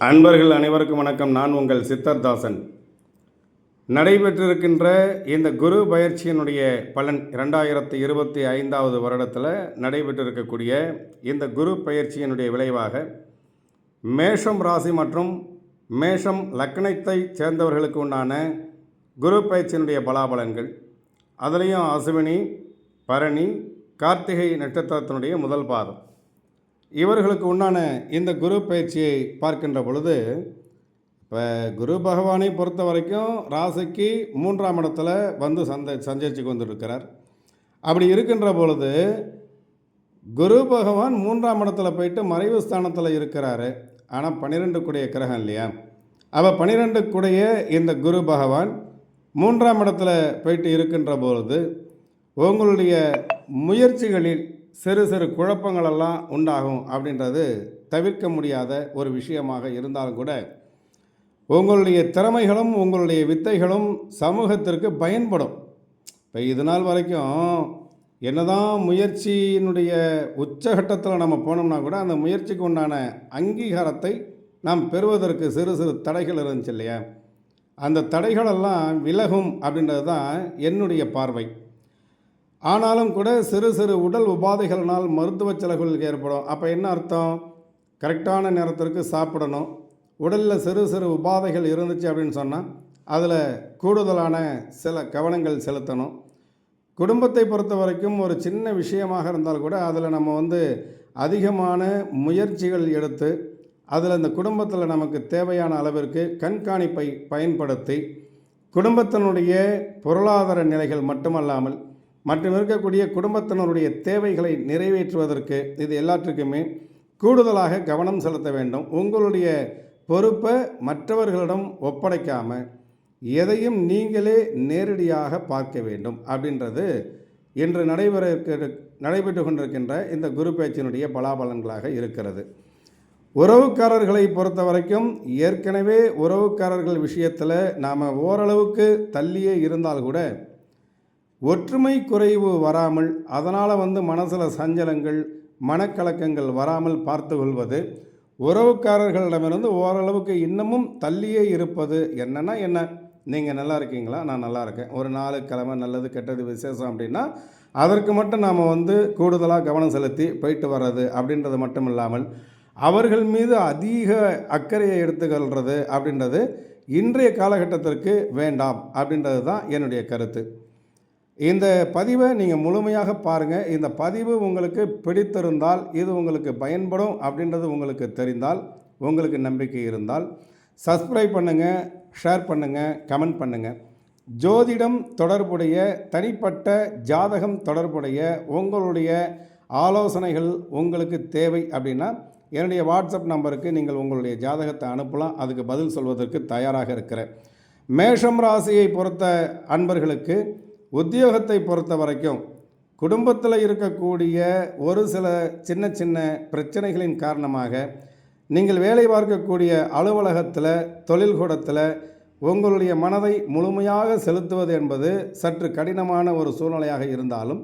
அன்பர்கள் அனைவருக்கும் வணக்கம். நான் உங்கள் சித்தர்தாசன். நடைபெற்றிருக்கின்ற இந்த குரு பயிற்சியினுடைய பலன் 2025 வருடத்தில் நடைபெற்றிருக்கக்கூடிய இந்த குரு பயிற்சியினுடைய விளைவாக மேஷம் ராசி மற்றும் மேஷம் லக்னத்தை சேர்ந்தவர்களுக்கு உண்டான குரு பயிற்சியினுடைய பலாபலன்கள், அதுலேயும் அசுவினி, பரணி, கார்த்திகை நட்சத்திரத்தினுடைய முதல் பாதம் இவர்களுக்கு உண்டான இந்த குரு பயிற்சியை பார்க்கின்ற பொழுது, இப்போ குரு பகவானை பொறுத்த வரைக்கும் ராசிக்கு 3ஆம் இடத்துல வந்து சஞ்சரித்து கொண்டிருக்கிறார். அப்படி இருக்கின்ற பொழுது குரு பகவான் 3ஆம் இடத்துல போயிட்டு மறைவு ஸ்தானத்தில் இருக்கிறாரு. ஆனால் 12 கூடிய கிரகம் இல்லையா? அப்போ 12 கூடிய இந்த குரு பகவான் 3ஆம் இடத்துல போயிட்டு இருக்கின்ற பொழுது உங்களுடைய முயற்சிகளில் சிறு சிறு குழப்பங்களெல்லாம் உண்டாகும். அப்படின்றது தவிர்க்க முடியாத ஒரு விஷயமாக இருந்தாலும் கூட உங்களுடைய திறமைகளும் உங்களுடைய வித்தைகளும் சமூகத்திற்கு பயன்படும். இப்போ இது நாள் வரைக்கும் என்னதான் முயற்சியினுடைய உச்சகட்டத்தில் நம்ம போனோம்னா கூட அந்த முயற்சிக்கு உண்டான அங்கீகாரத்தை நாம் பெறுவதற்கு சிறு சிறு தடைகள் இருந்துச்சு இல்லையா? அந்த தடைகளெல்லாம் விலகும் அப்படின்றது தான் என்னுடைய பார்வை. ஆனாலும் கூட சிறு சிறு உடல் உபாதைகளினால் மருத்துவ செலவுகள் ஏற்படும். அப்போ என்ன அர்த்தம்? கரெக்டான நேரத்திற்கு சாப்பிடணும். உடலில் சிறு சிறு உபாதைகள் இருந்துச்சு அப்படின்னு சொன்னால் அதில் கூடுதலான சில கவனங்கள் செலுத்தணும். குடும்பத்தை பொறுத்த வரைக்கும் ஒரு சின்ன விஷயமாக இருந்தால் கூட அதில் நம்ம அதிகமான முயற்சிகள் எடுத்து அதில் இந்த குடும்பத்தில் நமக்கு தேவையான அளவிற்கு கண்காணிப்பை பயன்படுத்தி குடும்பத்தினுடைய பொருளாதார நிலைகள் மட்டுமல்லாமல் மற்றும் இருக்கக்கூடிய குடும்பத்தினருடைய தேவைகளை நிறைவேற்றுவதற்கு இது எல்லாற்றுக்குமே கூடுதலாக கவனம் செலுத்த வேண்டும். உங்களுடைய பொறுப்பை மற்றவர்களிடம் ஒப்படைக்காமல் எதையும் நீங்களே நேரடியாக பார்க்க வேண்டும். அப்படின்றது இன்று நடைபெற்று கொண்டிருக்கின்ற இந்த குரு பேச்சினுடைய பலாபலன்களாக இருக்கிறது. உறவுக்காரர்களை பொறுத்த வரைக்கும் ஏற்கனவே உறவுக்காரர்கள் விஷயத்தில் நாம் ஓரளவுக்கு தள்ளியே இருந்தால் கூட ஒற்றுமை குறைவு வராமல், அதனால் மனசில் சஞ்சலங்கள் மனக்கலக்கங்கள் வராமல் பார்த்து கொள்வது, உறவுக்காரர்களிடமிருந்து ஓரளவுக்கு இன்னமும் தள்ளியே இருப்பது. என்னென்னா என்ன, நீங்கள் நல்லா இருக்கீங்களா, நான் நல்லா இருக்கேன், ஒரு 4 கிழமை நல்லது கெட்டது விசேஷம் அப்படின்னா அதற்கு மட்டும் நாம் கூடுதலாக கவனம் செலுத்தி போயிட்டு வர்றது அப்படின்றது மட்டும் இல்லாமல் அவர்கள் மீது அதிக அக்கறையை எடுத்துக்கொள்வது அப்படின்றது இன்றைய காலகட்டத்திற்கு வேண்டாம். அப்படின்றது தான் என்னுடைய கருத்து. இந்த பதிவை நீங்கள் முழுமையாக பாருங்கள். இந்த பதிவு உங்களுக்கு பிடித்திருந்தால், இது உங்களுக்கு பயன்படும் அப்படின்றது உங்களுக்கு தெரிந்தால், உங்களுக்கு நம்பிக்கை இருந்தால் சப்ஸ்கிரைப் பண்ணுங்கள், ஷேர் பண்ணுங்கள், கமெண்ட் பண்ணுங்கள். ஜோதிடம் தொடர்புடைய தனிப்பட்ட ஜாதகம் தொடர்புடைய உங்களுடைய ஆலோசனைகள் உங்களுக்கு தேவை அப்படின்னா என்னுடைய வாட்ஸ்அப் நம்பருக்கு நீங்கள் உங்களுடைய ஜாதகத்தை அனுப்பலாம். அதுக்கு பதில் சொல்வதற்கு தயாராக இருக்கிறேன். மேஷம் ராசியை பொறுத்த அன்பர்களுக்கு உத்தியோகத்தை பொறுத்த வரைக்கும் குடும்பத்தில் இருக்கக்கூடிய ஒரு சில சின்ன சின்ன பிரச்சனைகளின் காரணமாக நீங்கள் வேலை பார்க்கக்கூடிய அலுவலகத்தில், தொழில்கூடத்தில் உங்களுடைய மனதை முழுமையாக செலுத்துவது என்பது சற்று கடினமான ஒரு சூழ்நிலையாக இருந்தாலும்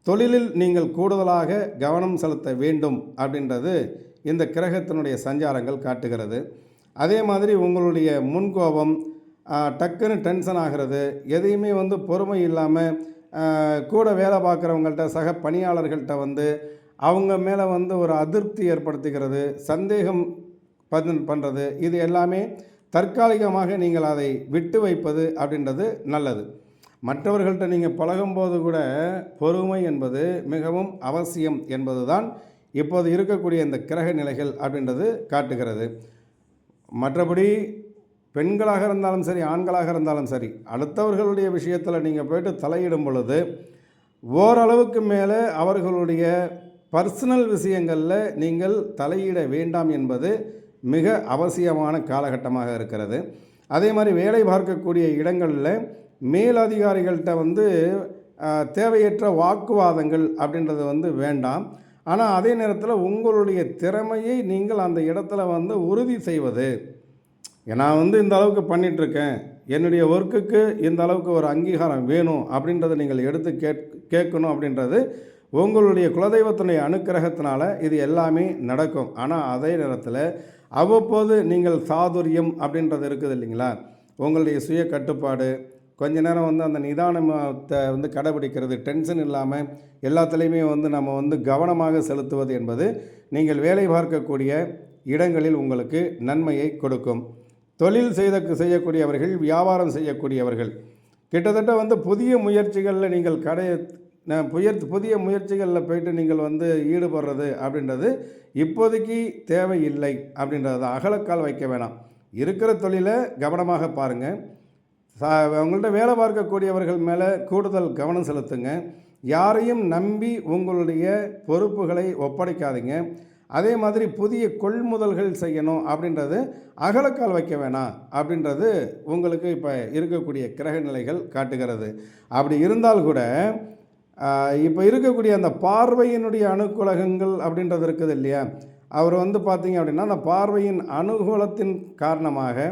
தொழிலில் நீங்கள் கூடுதலாக கவனம் செலுத்த வேண்டும் அப்படின்றது இந்த கிரகத்தினுடைய சஞ்சாரங்கள் காட்டுகிறது. அதே மாதிரி உங்களுடைய முன்கோபம், டக்குன்னு டென்ஷன் ஆகிறது, எதையுமே பொறுமை இல்லாமல் கூட வேலை பார்க்குறவங்கள்ட்ட, சக பணியாளர்கள்ட்ட அவங்க மேலே ஒரு அதிருப்தி ஏற்படுத்துகிறது, சந்தேகம் பண்ணுறது, இது எல்லாமே தற்காலிகமாக நீங்கள் அதை விட்டு வைப்பது அப்படின்றது நல்லது. மற்றவர்கள்ட்ட நீங்கள் பழகும்போது கூட பொறுமை என்பது மிகவும் அவசியம் என்பது தான் இப்போது இருக்கக்கூடிய இந்த கிரக நிலைகள் அப்படின்றது காட்டுகிறது. மற்றபடி பெண்களாக இருந்தாலும் சரி, ஆண்களாக இருந்தாலும் சரி, அடுத்தவர்களுடைய விஷயத்தில் நீங்கள் போய்ட்டு தலையிடும் பொழுது ஓரளவுக்கு மேலே அவர்களுடைய பர்சனல் விஷயங்களில் நீங்கள் தலையிட வேண்டாம் என்பது மிக அவசியமான காலகட்டமாக இருக்கிறது. அதே மாதிரி வேலை பார்க்கக்கூடிய இடங்களில் மேலதிகாரிகள்கிட்ட தேவையற்ற வாக்குவாதங்கள் அப்படின்றது வேண்டாம். ஆனால் அதே நேரத்தில் உங்களுடைய திறமையை நீங்கள் அந்த இடத்துல உறுதி செய்வது, நான் இந்த அளவுக்கு பண்ணிகிட்ருக்கேன், என்னுடைய ஒர்க்குக்கு இந்த அளவுக்கு ஒரு அங்கீகாரம் வேணும் அப்படின்றத நீங்கள் எடுத்து கேட்கணும். அப்படின்றது உங்களுடைய குலதெய்வத்தினுடைய அனுக்கிரகத்தினால இது எல்லாமே நடக்கும். ஆனால் அதே நேரத்தில் அவ்வப்போது நீங்கள் சாதுரியம் அப்படின்றது இருக்குது இல்லைங்களா, உங்களுடைய சுய கட்டுப்பாடு, கொஞ்ச நேரம் வந்து அந்த நிதானத்தை வந்து கடைபிடிக்கிறது, டென்ஷன் இல்லாமல் எல்லாத்துலேயுமே வந்து நம்ம வந்து கவனமாக செலுத்துவது என்பது நீங்கள் வேலை பார்க்கக்கூடிய இடங்களில் உங்களுக்கு நன்மையை கொடுக்கும். தொழில் செய்யக்கூடியவர்கள், வியாபாரம் செய்யக்கூடியவர்கள் கிட்டத்தட்ட வந்து புதிய முயற்சிகளில் நீங்கள் புதிய முயற்சிகளில் போயிட்டு நீங்கள் வந்து ஈடுபடுறது அப்படின்றது இப்போதைக்கு தேவையில்லை அப்படின்றத அகலக்கால் வைக்க வேணாம். இருக்கிற தொழிலை கவனமாக பாருங்கள். உங்கள்கிட்ட வேலை பார்க்கக்கூடியவர்கள் மேலே கூடுதல் கவனம் செலுத்துங்க. யாரையும் நம்பி உங்களுடைய பொறுப்புகளை ஒப்படைக்காதீங்க. அதே மாதிரி புதிய கொள்முதல்கள் செய்யணும் அப்படின்றது அகலக்கால் வைக்க வேணாம் அப்படின்றது உங்களுக்கு இப்போ இருக்கக்கூடிய கிரக நிலைகள் காட்டுகிறது. அப்படி இருந்தால் கூட இப்போ இருக்கக்கூடிய அந்த பார்வையினுடைய அனுகூலகங்கள் அப்படின்றது இருக்குது இல்லையா, அவர் வந்து பார்த்திங்க அப்படின்னா அந்த பார்வையின் அனுகூலத்தின் காரணமாக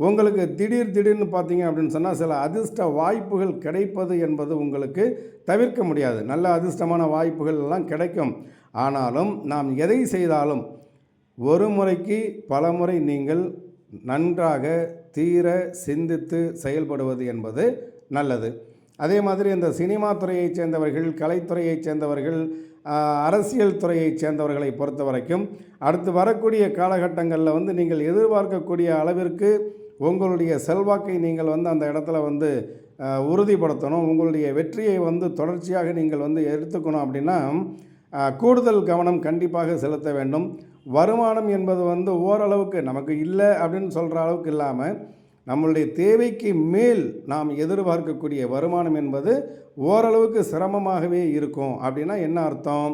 உங்களுக்கு திடீர்னு பார்த்தீங்க அப்படின்னு சொன்னால் சில அதிர்ஷ்ட வாய்ப்புகள் கிடைப்பது என்பது உங்களுக்கு தவிர்க்க முடியாது. நல்ல அதிர்ஷ்டமான வாய்ப்புகள் எல்லாம் கிடைக்கும். ஆனாலும் நாம் எதை செய்தாலும் ஒரு முறைக்கு பல முறை நீங்கள் நன்றாக தீர சிந்தித்து செயல்படுவது என்பது நல்லது. அதே மாதிரி இந்த சினிமா துறையைச் சேர்ந்தவர்கள், கலைத்துறையைச் சேர்ந்தவர்கள், அரசியல் துறையைச் சேர்ந்தவர்களை பொறுத்த வரைக்கும் அடுத்து வரக்கூடிய காலகட்டங்களில் வந்து நீங்கள் எதிர்பார்க்கக்கூடிய அளவிற்கு உங்களுடைய செல்வாக்கை நீங்கள் வந்து அந்த இடத்துல வந்து உறுதிப்படுத்தணும். உங்களுடைய வெற்றியை வந்து தொடர்ச்சியாக நீங்கள் வந்து எடுத்துக்கணும் அப்படின்னா கூடுதல் கவனம் கண்டிப்பாக செலுத்த வேண்டும். வருமானம் என்பது வந்து ஓரளவுக்கு நமக்கு இல்லை அப்படின்னு சொல்கிற அளவுக்கு இல்லாமல் நம்மளுடைய தேவைக்கு மேல் நாம் எதிர்பார்க்கக்கூடிய வருமானம் என்பது ஓரளவுக்கு சிரமமாகவே இருக்கும். அப்படின்னா என்ன அர்த்தம்?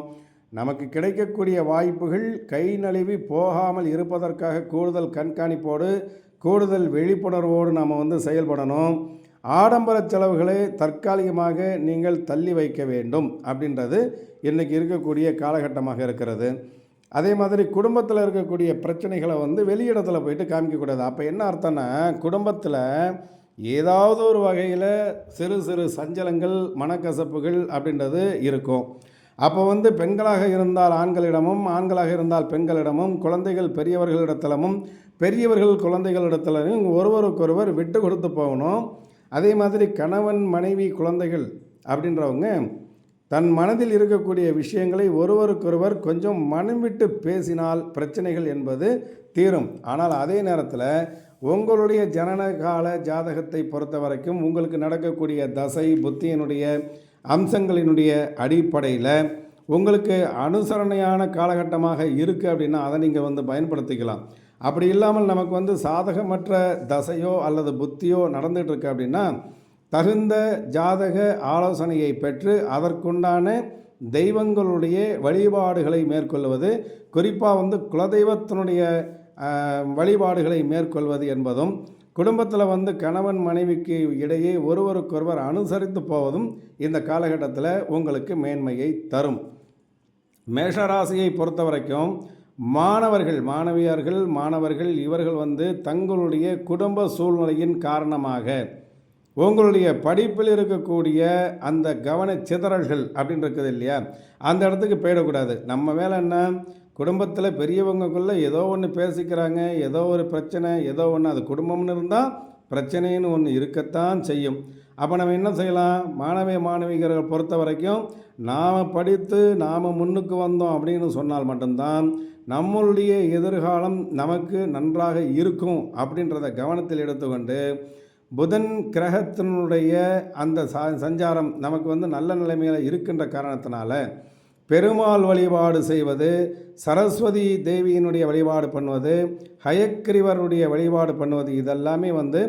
நமக்கு கிடைக்கக்கூடிய வாய்ப்புகள் கை நழுவி போகாமல் இருப்பதற்காக கூடுதல் கண்காணிப்போடு, கூடுதல் விழிப்புணர்வோடு நாம் வந்து செயல்படணும். ஆடம்பர செலவுகளை தற்காலிகமாக நீங்கள் தள்ளி வைக்க வேண்டும் அப்படின்றது இன்றைக்கி இருக்கக்கூடிய காலகட்டமாக இருக்கிறது. அதே மாதிரி குடும்பத்தில் இருக்கக்கூடிய பிரச்சனைகளை வந்து வெளியிடத்தில் போயிட்டு காமிக்கக்கூடாது. அப்போ என்ன அர்த்தம்னா, குடும்பத்தில் ஏதாவது ஒரு வகையில் சிறு சிறு சஞ்சலங்கள், மனக்கசப்புகள் அப்படின்றது இருக்கும். அப்போ வந்து பெண்களாக இருந்தால் ஆண்களிடமும், ஆண்களாக இருந்தால் பெண்களிடமும், குழந்தைகள் பெரியவர்களிடத்திலும், பெரியவர்கள் குழந்தைகளிடத்திலும் ஒருவருக்கொருவர் விட்டு கொடுத்து போகணும். அதே மாதிரி கணவன், மனைவி, குழந்தைகள் அப்படின்றவங்க தன் மனதில் இருக்கக்கூடிய விஷயங்களை ஒருவருக்கொருவர் கொஞ்சம் மனம் விட்டு பேசினால் பிரச்சனைகள் என்பது தீரும். ஆனால் அதே நேரத்தில் உங்களுடைய ஜனனகால ஜாதகத்தை பொறுத்த வரைக்கும் உங்களுக்கு நடக்கக்கூடிய தசை புத்தியினுடைய அம்சங்களினுடைய அடிப்படையில் உங்களுக்கு அனுசரணையான காலகட்டமாக இருக்குது அப்படின்னா அதை நீங்கள் வந்து பயன்படுத்திக்கலாம். அப்படி இல்லாமல் நமக்கு வந்து சாதகமற்ற தசையோ அல்லது புத்தியோ நடந்துகிட்ருக்கு அப்படின்னா தகுந்த ஜாதக ஆலோசனையை பெற்று அதற்குண்டான தெய்வங்களுடைய வழிபாடுகளை மேற்கொள்வது, குறிப்பாக வந்து குலதெய்வத்தினுடைய வழிபாடுகளை மேற்கொள்வது என்பதும், குடும்பத்தில் வந்து கணவன் மனைவிக்கு இடையே ஒருவருக்கொருவர் அனுசரித்து போவதும் இந்த காலகட்டத்தில் உங்களுக்கு மேன்மையை தரும். மேஷராசியை பொறுத்த வரைக்கும் மாணவர்கள் இவர்கள் வந்து தங்களுடைய குடும்ப சூழ்நிலையின் காரணமாக உங்களுடைய படிப்பில் இருக்கக்கூடிய அந்த கவன சிதறல்கள் அப்படின்னு இருக்குது இல்லையா, அந்த இடத்துக்கு போயிடக்கூடாது. நம்ம வேலை என்ன, குடும்பத்தில் பெரியவங்களுக்குள்ளே ஏதோ ஒன்று பேசிக்கிறாங்க, ஏதோ ஒரு பிரச்சனை, ஏதோ ஒன்று, அது குடும்பம்னு இருந்தால் பிரச்சனைன்னு ஒன்று இருக்கத்தான் செய்யும். அப்போ நம்ம என்ன செய்யலாம், மாணவிகளை பொறுத்த வரைக்கும் நாம் படித்து நாம் முன்னுக்கு வந்தோம் அப்படின்னு சொன்னால் மட்டும்தான் நம்மளுடைய எதிர்காலம் நமக்கு நன்றாக இருக்கும் அப்படின்றத கவனத்தில் எடுத்துக்கொண்டு புதன் கிரகத்தினுடைய அந்த சஞ்சாரம் நமக்கு வந்து நல்ல நிலைமையில் இருக்கின்ற காரணத்தினால பெருமாள் வழிபாடு செய்வது, சரஸ்வதி தேவியினுடைய வழிபாடு பண்ணுவது, ஹயக்கிரிவருடைய வழிபாடு பண்ணுவது, இதெல்லாமே வந்து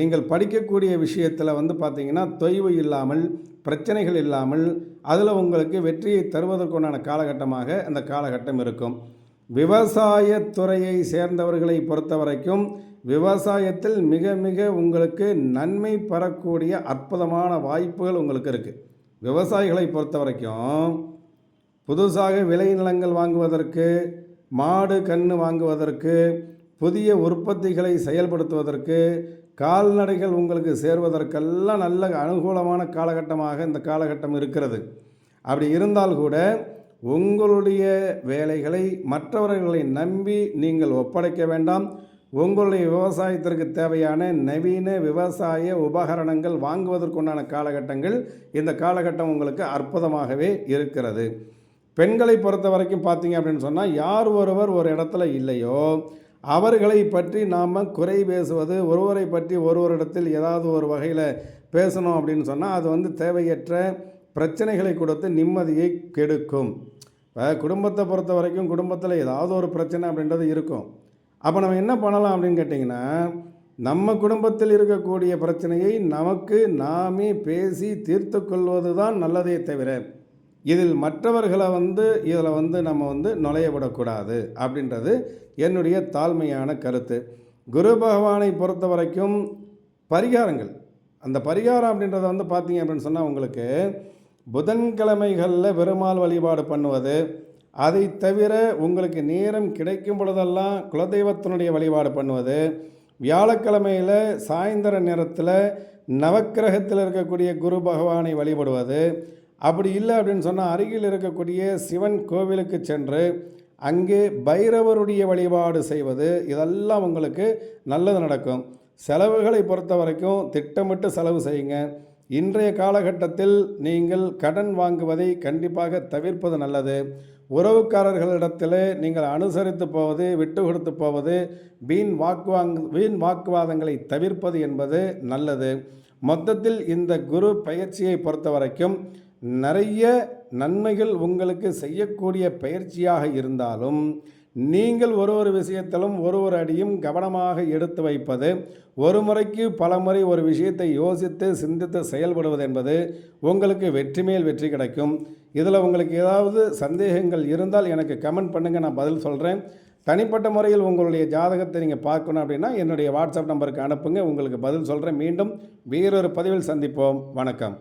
நீங்கள் படிக்கக்கூடிய விஷயத்தில் வந்து பார்த்திங்கன்னா தொய்வு இல்லாமல், பிரச்சனைகள் இல்லாமல், அதில் உங்களுக்கு வெற்றியை தருவதற்குண்டான காலகட்டமாக அந்த காலகட்டம் இருக்கும். விவசாயத்துறையை சேர்ந்தவர்களை பொறுத்த வரைக்கும் விவசாயத்தில் மிக மிக உங்களுக்கு நன்மை பெறக்கூடிய அற்புதமான வாய்ப்புகள் உங்களுக்கு இருக்குது. விவசாயிகளை பொறுத்த வரைக்கும் புதுசாக விளைநிலங்கள் வாங்குவதற்கு, மாடு கன்று வாங்குவதற்கு, புதிய உற்பத்திகளை செயல்படுத்துவதற்கு, கால்நடைகள் உங்களுக்கு சேர்வதற்கெல்லாம் நல்ல அனுகூலமான காலகட்டமாக இந்த காலகட்டம் இருக்கிறது. அப்படி இருந்தால் கூட உங்களுடைய வேலைகளை மற்றவர்களை நம்பி நீங்கள் ஒப்படைக்க வேண்டாம். உங்களுடைய விவசாயத்திற்கு தேவையான நவீன விவசாய உபகரணங்கள் வாங்குவதற்குண்டான காலகட்டங்கள் இந்த காலகட்டம் உங்களுக்கு அற்புதமாகவே இருக்கிறது. பெண்களை பொறுத்த வரைக்கும் பார்த்தீங்க அப்படின்னு சொன்னால், யார் ஒருவர் ஒரு இடத்துல இல்லையோ அவர்களை பற்றி நாம் குறை பேசுவது, ஒருவரை பற்றி ஒருவரிடத்தில் ஏதாவது ஒரு வகையில் பேசணும் அப்படின்னு சொன்னால் அது தேவையற்ற பிரச்சனைகளை கொடுத்து நிம்மதியை கெடுக்கும். இப்போ குடும்பத்தை பொறுத்த வரைக்கும் குடும்பத்தில் ஏதாவது ஒரு பிரச்சனை அப்படின்றது இருக்கும். அப்போ நம்ம என்ன பண்ணலாம் அப்படின்னு கேட்டிங்கன்னா, நம்ம குடும்பத்தில் இருக்கக்கூடிய பிரச்சனையை நமக்கு நாமே பேசி தீர்த்து கொள்வது தான் நல்லதே தவிர, இதில் மற்றவர்களை இதில் நம்ம நுழைய விடக்கூடாது அப்படின்றது என்னுடைய தாழ்மையான கருத்து. குரு பகவானை பொறுத்த வரைக்கும் பரிகாரங்கள், அந்த பரிகாரம் அப்படின்றத பார்த்தீங்க அப்படின்னு சொன்னால், உங்களுக்கு புதன்கிழமைகளில் பெருமாள் வழிபாடு பண்ணுவது, அதை தவிர உங்களுக்கு நேரம் கிடைக்கும் பொழுதெல்லாம் குலதெய்வத்தினுடைய வழிபாடு பண்ணுவது, வியாழக்கிழமையில் சாயந்தர நேரத்தில் நவக்கிரகத்தில் இருக்கக்கூடிய குரு பகவானை வழிபடுவது, அப்படி இல்லை அப்படின்னு சொன்னால் அருகில் இருக்கக்கூடிய சிவன் கோவிலுக்கு சென்று அங்கே பைரவருடைய வழிபாடு செய்வது, இதெல்லாம் உங்களுக்கு நல்லது நடக்கும். செலவுகளை பொறுத்த வரைக்கும் திட்டமிட்டு செலவு செய்யுங்க. இன்றைய காலகட்டத்தில் நீங்கள் கடன் வாங்குவதை கண்டிப்பாக தவிர்ப்பது நல்லது. உறவுக்காரர்களிடத்தில் நீங்கள் அனுசரித்து போவது, விட்டு கொடுத்து போவது, வீண் வாக்குவாதங்களை தவிர்ப்பது என்பது நல்லது. மொத்தத்தில் இந்த குரு பயிற்சியை பொறுத்த வரைக்கும் நிறைய நன்மைகள் உங்களுக்கு செய்யக்கூடிய பயிற்சியாக இருந்தாலும், நீங்கள் ஒரு விஷயத்திலும் ஒரு அடியும் கவனமாக எடுத்து வைப்பது, ஒரு முறைக்கு பல முறை ஒரு விஷயத்தை யோசித்து சிந்தித்து செயல்படுவது என்பது உங்களுக்கு வெற்றி மேல் வெற்றி கிடைக்கும். இதில் உங்களுக்கு ஏதாவது சந்தேகங்கள் இருந்தால் எனக்கு கமெண்ட் பண்ணுங்கள், நான் பதில் சொல்கிறேன். தனிப்பட்ட முறையில் உங்களுடைய ஜாதகத்தை நீங்கள் பார்க்கணும் அப்படின்னா என்னுடைய வாட்ஸ்அப் நம்பருக்கு அனுப்புங்க, உங்களுக்கு பதில் சொல்கிறேன். மீண்டும் வேறொரு பதிவில் சந்திப்போம். வணக்கம்.